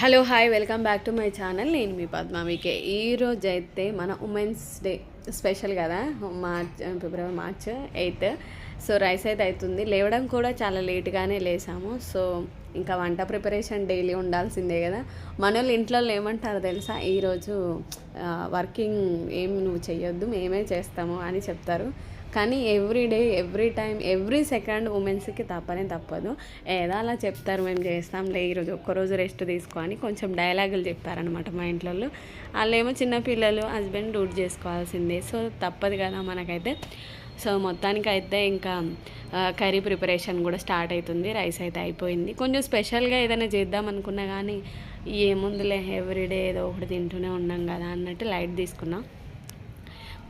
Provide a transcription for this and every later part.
Hello hi welcome back to my channel. నేను మీ పద్మామికే. ఈరోజు అయితే మన ఉమెన్స్ డే స్పెషల్ కదా, ఫిబ్రవరి మార్చ్ 8. సో రైస్ అయితే అవుతుంది. లేవడం కూడా చాలా లేట్గానే లేసాము. సో ఇంకా వంట ప్రిపరేషన్ డైలీ ఉండాల్సిందే కదా. మన వాళ్ళు ఇంట్లో ఏమంటారు తెలుసా, ఈరోజు వర్కింగ్ ఏం నువ్వు చెయ్యొద్దు, మేమే చేస్తాము అని చెప్తారు. కానీ every day, every time, every second ఉమెన్స్కి తప్పదు. ఏదో అలా చెప్తారు, మేము చేస్తాంలే ఈరోజు ఒక్కరోజు రెస్ట్ తీసుకొని కొంచెం డైలాగులు చెప్తారనమాట మా ఇంట్లో. వాళ్ళేమో చిన్నపిల్లలు, హస్బెండ్ డ్యూటీ చేసుకోవాల్సిందే. సో తప్పదు కదా మనకైతే. సో మొత్తానికైతే ఇంకా కర్రీ ప్రిపరేషన్ కూడా స్టార్ట్ అవుతుంది. రైస్ అయితే అయిపోయింది. కొంచెం స్పెషల్గా ఏదైనా చేద్దాం అనుకున్నా కానీ ఏముందులే, ఎవ్రీడే ఏదో ఒకటి తింటూనే ఉన్నాం కదా అన్నట్టు లైట్ తీసుకున్నాం.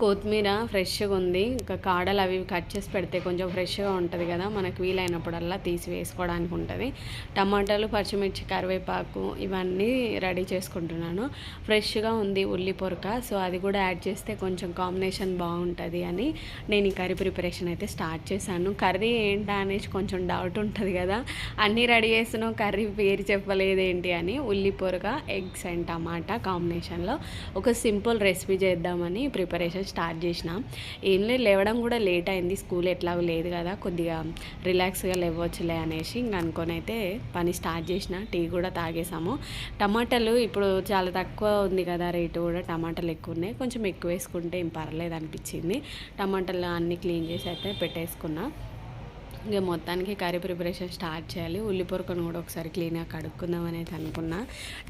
కొత్తిమీర ఫ్రెష్గా ఉంది. ఇంకా కాడలు అవి కట్ చేసి పెడితే కొంచెం ఫ్రెష్గా ఉంటుంది కదా, మనకు వీలైనప్పుడల్లా తీసి వేసుకోవడానికి ఉంటుంది. టమాటాలు, పచ్చిమిర్చి, కరివేపాకు ఇవన్నీ రెడీ చేసుకుంటున్నాను. ఫ్రెష్గా ఉంది ఉల్లి పొరక. సో అది కూడా యాడ్ చేస్తే కొంచెం కాంబినేషన్ బాగుంటుంది అని నేను ఈ కర్రీ ప్రిపరేషన్ అయితే స్టార్ట్ చేశాను. కర్రీ ఏంటా అనేసి కొంచెం డౌట్ ఉంటుంది కదా, అన్నీ రెడీ చేస్తున్నావు కర్రీ పేరు చెప్పలేదేంటి అని. ఉల్లి పొరక, ఎగ్స్ అండ్ టమాటా కాంబినేషన్లో ఒక సింపుల్ రెసిపీ చేద్దామని ప్రిపరేషన్ స్టార్ట్ చేసిన. ఏం లేదు, లేవడం కూడా లేట్ అయింది. స్కూల్ ఎట్లాగో లేదు కదా, కొద్దిగా రిలాక్స్గా లేవచ్చులే అనేసి ఇంక అనుకొని అయితే పని స్టార్ట్ చేసిన. టీ కూడా తాగేసాము. టమాటాలు ఇప్పుడు చాలా తక్కువ ఉంది కదా రేటు కూడా, టమాటాలు ఎక్కువ ఉన్నాయి. కొంచెం ఎక్కువ వేసుకుంటే ఏం పర్లేదు అనిపించింది. టమాటాలు అన్నీ క్లీన్ చేసి అయితే పెట్టేసుకున్నా. ఇక మొత్తానికి కర్రీ ప్రిపరేషన్ స్టార్ట్ చేయాలి. ఉల్లి పొరకను కూడా ఒకసారి క్లీన్గా కడుక్కుందాం అనేది అనుకున్నా.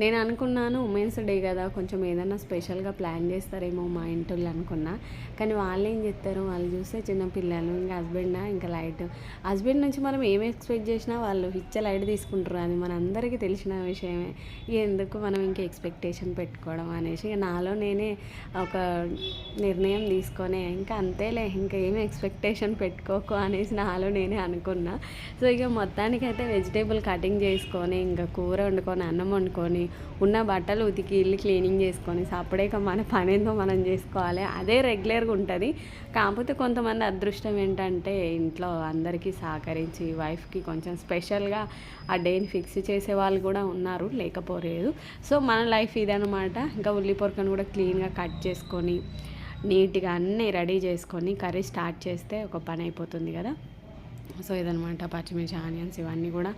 నేను అనుకున్నాను ఉమెన్స్ డే కదా, కొంచెం ఏదైనా స్పెషల్గా ప్లాన్ చేస్తారేమో మా ఇంట్లో అనుకున్నా. కానీ వాళ్ళు ఏం చేస్తారు, వాళ్ళు చూస్తే చిన్నపిల్లలు, ఇంకా ఇంకా లైట్. హస్బెండ్ నుంచి మనం ఏం ఎక్స్పెక్ట్ చేసినా వాళ్ళు లైట్ తీసుకుంటారు. అది మన అందరికీ తెలిసిన విషయమే. ఎందుకు మనం ఇంకా ఎక్స్పెక్టేషన్ పెట్టుకోవడం అనేసి ఇక నాలో నేనే ఒక నిర్ణయం తీసుకొని ఇంకా అంతేలే, ఇంకా ఏమి ఎక్స్పెక్టేషన్ పెట్టుకోకు అనేసి నాలో నేనే అనుకున్నా. సో ఇక మొత్తానికైతే వెజిటేబుల్ కటింగ్ చేసుకొని, ఇంకా కూర వండుకొని, అన్నం వండుకొని, ఉన్న బట్టలు ఉతికి, ఇల్లు క్లీనింగ్ చేసుకొని, సపరేట్గా మన పనేందో మనం చేసుకోవాలి. అదే రెగ్యులర్గా ఉంటుంది. కాకపోతే కొంతమంది అదృష్టం ఏంటంటే ఇంట్లో అందరికీ సహకరించి వైఫ్కి కొంచెం స్పెషల్గా ఆ డేని ఫిక్స్ చేసే వాళ్ళు కూడా ఉన్నారు, లేకపోలేదు. సో మన లైఫ్ ఇదనమాట. ఇంకా ఉల్లి పొరకను కూడా క్లీన్గా కట్ చేసుకొని, నీట్గా అన్నీ రెడీ చేసుకొని కర్రీ స్టార్ట్ చేస్తే ఒక పని అయిపోతుంది కదా. సో ఇదనమాట, పచ్చిమిర్చి, ఆనియన్స్ ఇవన్నీ కూడా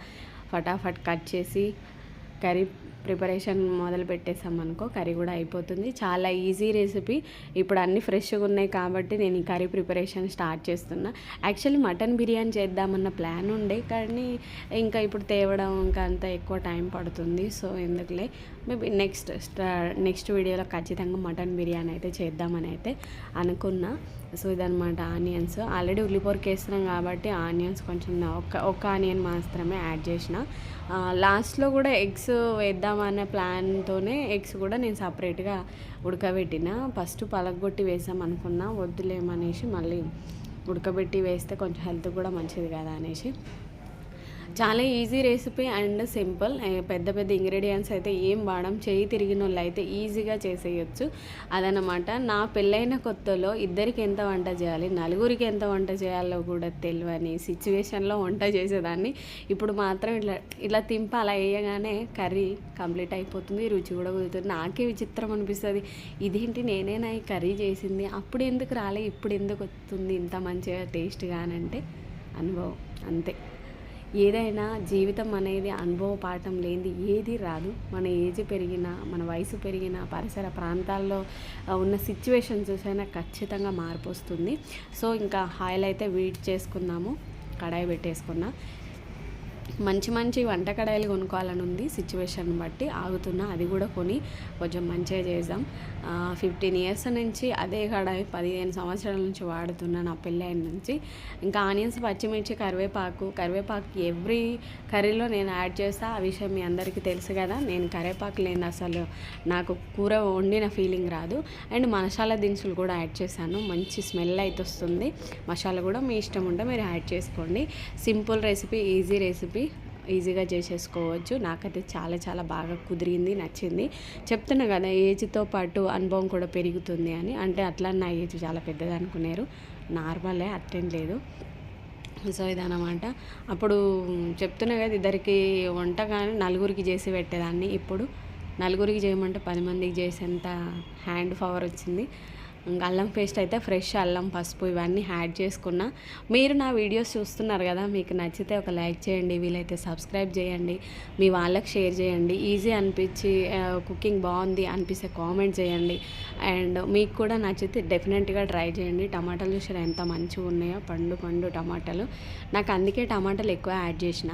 ఫటాఫట్ కట్ చేసి కర్రీ ప్రిపరేషన్ మొదలు పెట్టేసామనుకో కర్రీ కూడా అయిపోతుంది. చాలా ఈజీ రెసిపీ. ఇప్పుడు అన్నీ ఫ్రెష్గా ఉన్నాయి కాబట్టి నేను ఈ కర్రీ ప్రిపరేషన్ స్టార్ట్ చేస్తున్నా. యాక్చువల్లీ మటన్ బిర్యానీ చేద్దామన్న ప్లాన్ ఉండే, కానీ ఇంకా ఇప్పుడు తేవడం ఇంకా అంత ఎక్కువ టైం పడుతుంది. సో ఎందుకులే, మేబీ నెక్స్ట్ వీడియోలో ఖచ్చితంగా మటన్ బిర్యానీ అయితే చేద్దామని అయితే అనుకున్నా. సో ఇదనమాట, ఆనియన్స్ ఆల్రెడీ ఉల్లిపొరక వేస్తున్నాం కాబట్టి ఆనియన్స్ కొంచెం ఒక ఆనియన్ మాత్రమే యాడ్ చేసిన. లాస్ట్లో కూడా ఎగ్స్ వేద్దామన్న ప్లాన్తోనే ఎగ్స్ కూడా నేను సపరేట్గా ఉడకబెట్టిన. ఫస్ట్ పలగొట్టి వేసాం అనుకున్నా, వద్దులేమనేసి మళ్ళీ ఉడకబెట్టి వేస్తే కొంచెం హెల్త్ కూడా మంచిది కదా అనేసి. చాలా ఈజీ రెసిపీ అండ్ సింపుల్. పెద్ద పెద్ద ఇంగ్రీడియంట్స్ అయితే ఏం వాడడం, చేయి తిరిగిన వాళ్ళు అయితే ఈజీగా చేసేయచ్చు. అదనమాట. నా పెళ్ళైన కొత్తలో ఇద్దరికి ఎంత వంట చేయాలి, నలుగురికి ఎంత వంట చేయాలో కూడా తెలియని సిచ్యువేషన్లో వంట చేసేదాన్ని. ఇప్పుడు మాత్రం ఇలా తింప అలా వేయగానే కర్రీ కంప్లీట్ అయిపోతుంది, రుచి కూడా కుదురుతుంది. నాకే విచిత్రం అనిపిస్తుంది, ఇదేంటి నేనేనా ఈ కర్రీ చేసింది, అప్పుడు ఎందుకు రాలే, ఇప్పుడు ఎందుకు వస్తుంది ఇంత మంచిగా టేస్ట్గా అని. అంటే అనుభవం అంతే. ఏదైనా జీవితం అనేది అనుభవ పాఠం లేనిది ఏది రాదు. మన ఏజ్ పెరిగినా, మన వయసు పెరిగినా, పరిసర ప్రాంతాల్లో ఉన్న సిచ్యువేషన్ చూసైనా ఖచ్చితంగా మార్పు వస్తుంది. సో ఇంకా ఆయిల్ అయితే వీట్ చేసుకున్నాము, కడాయి పెట్టేసుకున్నా. మంచి వంట కడాయిలు కొనుక్కోవాలని ఉంది, సిచ్యువేషన్ బట్టి ఆగుతున్నా. అది కూడా కొని కొంచెం మంచిగా చేద్దాం. 15 years నుంచి అదే కడాయి, 15 సంవత్సరాల నుంచి వాడుతున్నా నా పెళ్ళైన నుంచి. ఇంకా ఆనియన్స్, పచ్చిమిర్చి, కరివేపాకు ఎవ్రీ కర్రీలో నేను యాడ్ చేస్తా. ఆ విషయం మీ అందరికీ తెలుసు కదా. నేను కరివేపాకు లేని అసలు నాకు కూర వండిన ఫీలింగ్ రాదు. అండ్ మసాలా దినుసులు కూడా యాడ్ చేశాను, మంచి స్మెల్ అయితే వస్తుంది. మసాలా కూడా మీ ఇష్టం ఉంటే మీరు యాడ్ చేసుకోండి. సింపుల్ రెసిపీ, ఈజీ రెసిపీ, ఈజీగా చేసేసుకోవచ్చు. నాకైతే చాలా బాగా కుదిరింది, నచ్చింది. చెప్తున్నా కదా, ఏజ్తో పాటు అనుభవం కూడా పెరుగుతుంది అని. అంటే అట్లా నా ఏజ్ చాలా పెద్దది అనుకున్నారు, నార్మలే, అట్టేం లేదు. సో ఇదన్నమాట. అప్పుడు చెప్తున్నా కదా, ఇద్దరికి వంట కానీ నలుగురికి చేసి పెట్టేదాన్ని. ఇప్పుడు నలుగురికి చేయమంటే 10 మందికి చేసేంత హ్యాండ్ పవర్ వచ్చింది. ఇంకా అల్లం పేస్ట్ అయితే ఫ్రెష్ అల్లం, పసుపు ఇవన్నీ యాడ్ చేసుకున్నా. మీరు నా వీడియోస్ చూస్తున్నారు కదా, మీకు నచ్చితే ఒక లైక్ చేయండి, వీలైతే సబ్స్క్రైబ్ చేయండి, మీ వాళ్ళకి షేర్ చేయండి. ఈజీ అనిపించి కుకింగ్ బాగుంది అనిపిస్తే కామెంట్ చేయండి. అండ్ మీకు కూడా నచ్చితే డెఫినెట్గా ట్రై చేయండి. టమాటాలు చూసారా ఎంత మంచిగా ఉన్నాయో, పండు పండు టమాటాలు. నాకు అందుకే టమాటాలు ఎక్కువ యాడ్ చేసిన,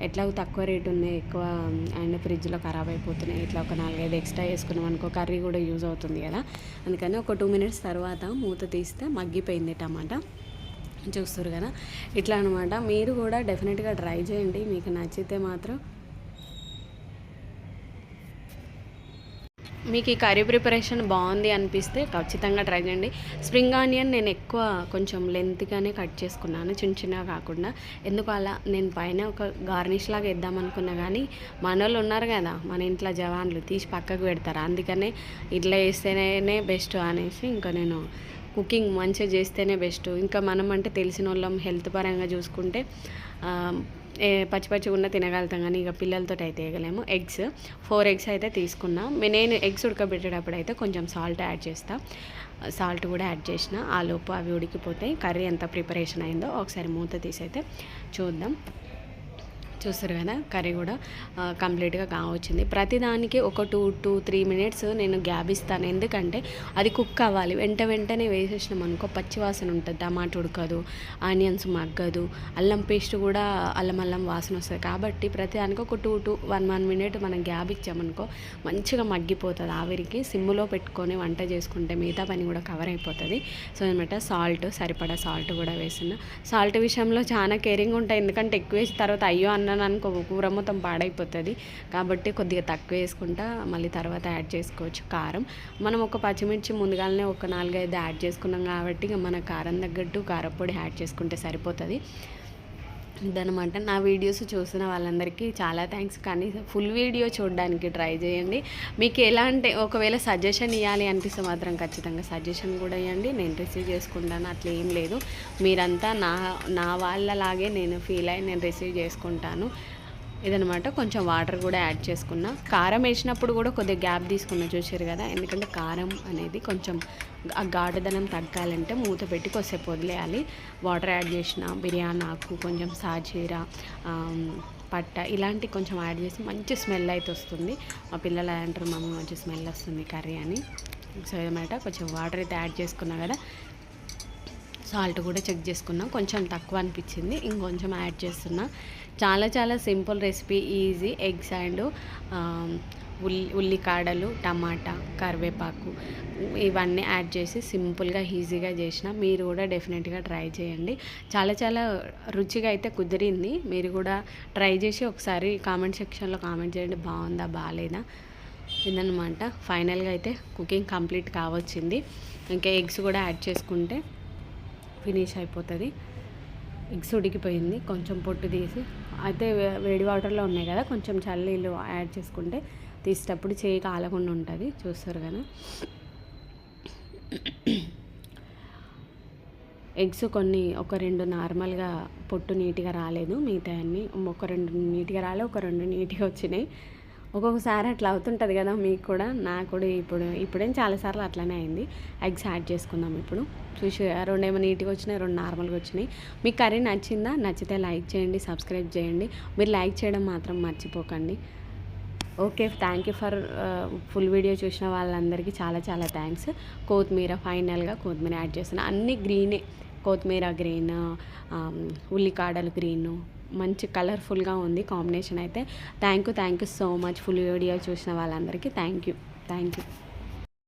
ఎట్లా తక్కువ రేటు ఉన్నాయి ఎక్కువ, అండ్ ఫ్రిడ్జ్లో ఖరాబ్ అయిపోతున్నాయి. ఇట్లా ఒక 4-5 ఎక్స్ట్రా వేసుకున్నాం అనుకో, కర్రీ కూడా యూజ్ అవుతుంది కదా. అందుకని ఒక 2 మినిట్స్ తర్వాత మూత తీస్తే మగ్గిపోయింది టమాటా. చూస్తారు కదా, ఇట్లా అనమాట. మీరు కూడా డెఫినెట్గా ట్రై చేయండి, మీకు నచ్చితే మాత్రం. మీకు ఈ కర్రీ ప్రిపరేషన్ బాగుంది అనిపిస్తే ఖచ్చితంగా ట్రై చేయండి. స్ప్రింగ్ ఆనియన్ నేను ఎక్కువ కొంచెం లెంత్గానే కట్ చేసుకున్నాను, చిన్న చిన్నగా కాకుండా. ఎందుకు అలా, నేను పైన ఒక గార్నిష్ లాగా వేద్దామనుకున్నా కానీ మనోళ్ళు ఉన్నారు కదా, మన ఇంట్లో జవాన్లు తీసి పక్కకు పెడతారు. అందుకనే ఇట్లా వేస్తేనే బెస్ట్ అనేసి ఇంకా నేను కుకింగ్ మంచిగా చేస్తేనే బెస్ట్. ఇంకా మనం అంటే తెలిసిన వాళ్ళం, హెల్త్ పరంగా చూసుకుంటే పచ్చి పచ్చిగా ఉన్న తినగలుగుతాం, కానీ ఇక పిల్లలతో అయితే వేయగలేము. 4 ఎగ్స్ అయితే తీసుకున్నా. నేను ఎగ్స్ ఉడకబెట్టేటప్పుడు అయితే కొంచెం సాల్ట్ యాడ్ చేస్తాను. సాల్ట్ కూడా యాడ్ చేసిన, ఆ లోపు అవి ఉడికిపోతాయి. కర్రీ ఎంత ప్రిపరేషన్ అయిందో ఒకసారి మూత తీసి అయితే చూద్దాం. చూస్తారు కదా, కర్రీ కూడా కంప్లీట్గా కావచ్చింది. ప్రతిదానికి ఒక 2-3 మినిట్స్ నేను గ్యాప్ ఇస్తాను, ఎందుకంటే అది కుక్ అవ్వాలి. వెంటనే వేసేసినాం అనుకో పచ్చివాసన ఉంటుంది, టమాటా ఉడకదు, ఆనియన్స్ మగ్గదు, అల్లం పేస్ట్ కూడా అల్లం వాసన వస్తుంది. కాబట్టి ప్రతిదానికి ఒక 2-1 మినిట్ మనం గ్యాప్ ఇచ్చామనుకో మంచిగా మగ్గిపోతుంది. ఆవిరికి సిమ్లో పెట్టుకొని వంట చేసుకుంటే మిగతా పని కూడా కవర్ అయిపోతుంది. సో అనమాట, సరిపడా సాల్ట్ కూడా వేసిన. సాల్ట్ విషయంలో చాలా కేరింగ్ ఉంటాయి, ఎందుకంటే ఎక్కువ వేసిన తర్వాత అయ్యో అనుకో కూర మొత్తం పాడైపోతుంది. కాబట్టి కొద్దిగా తక్కువ వేసుకుంటా, మళ్ళీ తర్వాత యాడ్ చేసుకోవచ్చు. కారం మనం ఒక పచ్చిమిర్చి ముందుగానే ఒక 4-5 యాడ్ చేసుకున్నాం కాబట్టి ఇక మన కారం తగ్గట్టు కారపొడి యాడ్ చేసుకుంటే సరిపోతుంది. ఇదనమాట. నా వీడియోస్ చూసిన వాళ్ళందరికీ చాలా థ్యాంక్స్. కానీ ఫుల్ వీడియో చూడడానికి ట్రై చేయండి. మీకు ఎలాంటి ఒకవేళ సజెషన్ ఇవ్వాలి అనిపిస్తే మాత్రం ఖచ్చితంగా సజెషన్ కూడా ఇవ్వండి, నేను రిసీవ్ చేసుకుంటాను. అట్లా ఏం లేదు, మీరంతా నా వాళ్ళలాగే నేను ఫీల్ అయ్యి నేను రిసీవ్ చేసుకుంటాను. ఇదనమాట. కొంచెం వాటర్ కూడా యాడ్ చేసుకున్నా. కారం వేసినప్పుడు కూడా కొద్దిగా గ్యాప్ తీసుకున్నా, చూసారు కదా, ఎందుకంటే కారం అనేది కొంచెం ఆ ఘాటుదనం తగ్గాలంటే మూత పెట్టి కొద్దిసేపు వదిలేయాలి. వాటర్ యాడ్ చేసిన, బిర్యానీ ఆకు, కొంచెం సాజీరా, పట్ట ఇలాంటి కొంచెం యాడ్ చేసి మంచి స్మెల్ అయితే వస్తుంది. మా పిల్లలు అంటారు మమ్మీ మంచి స్మెల్ వస్తుంది కర్రీ అని. సో ఏదన్నమాట, కొంచెం వాటర్ అయితే యాడ్ చేసుకున్నా కదా. సాల్ట్ కూడా చెక్ చేసుకున్నా, కొంచెం తక్కువ అనిపించింది, ఇంకొంచెం యాడ్ చేస్తున్నా. చాలా simple recipe, easy. Eggs and ఉల్లికాడలు, టమాటా, కరివేపాకు ఇవన్నీ యాడ్ చేసి సింపుల్గా ఈజీగా చేసిన. మీరు కూడా డెఫినెట్గా ట్రై చేయండి. చాలా రుచిగా అయితే కుదిరింది. మీరు కూడా ట్రై చేసి ఒకసారి కామెంట్ సెక్షన్లో కామెంట్ చేయండి, బాగుందా బాగాలేదా. ఇదన్నమాట. ఫైనల్గా అయితే కుకింగ్ కంప్లీట్ కావచ్చింది. ఇంకా ఎగ్స్ కూడా యాడ్ చేసుకుంటే ఫినిష్ అయిపోతుంది. ఎగ్స్ ఉడికిపోయింది, కొంచెం పొట్టు తీసి అయితే వేడి వాటర్లో ఉన్నాయి కదా, కొంచెం చల్లీళ్ళు యాడ్ చేసుకుంటే తీసేటప్పుడు చేయి కాలకుండా ఉంటుంది. చూస్తారు కదా, ఎగ్స్ ఒక 2 నార్మల్గా పొట్టు నీట్గా రాలేదు, మిగతా అన్నీ ఒక 2 నీట్గా రాలే, ఒక 2 నీట్గా వచ్చినాయి. ఒక్కొక్కసారి అట్లా అవుతుంటుంది కదా మీకు కూడా, నాకు కూడా ఇప్పుడేం చాలాసార్లు అట్లనే అయింది. ఎగ్స్ యాడ్ చేసుకుందాం ఇప్పుడు. చూసి 2 ఏమో నీట్గా వచ్చినాయి, 2 నార్మల్గా వచ్చినాయి. మీకు కర్రీ నచ్చిందా? నచ్చితే లైక్ చేయండి, సబ్స్క్రైబ్ చేయండి. మీరు లైక్ చేయడం మాత్రం మర్చిపోకండి. Okay, thank you for full video చూసిన వాళ్ళందరికీ చాలా థ్యాంక్స్. కొత్తిమీర, ఫైనల్గా కొత్తిమీర యాడ్ చేస్తున్నా. అన్నీ గ్రీనే, కొత్తిమీర గ్రీన్, ఉల్లికాడలు గ్రీను, మంచి కలర్ఫుల్గా ఉంది కాంబినేషన్ అయితే. Thank you so much. Full video చూసిన వాళ్ళందరికీ థ్యాంక్ యూ.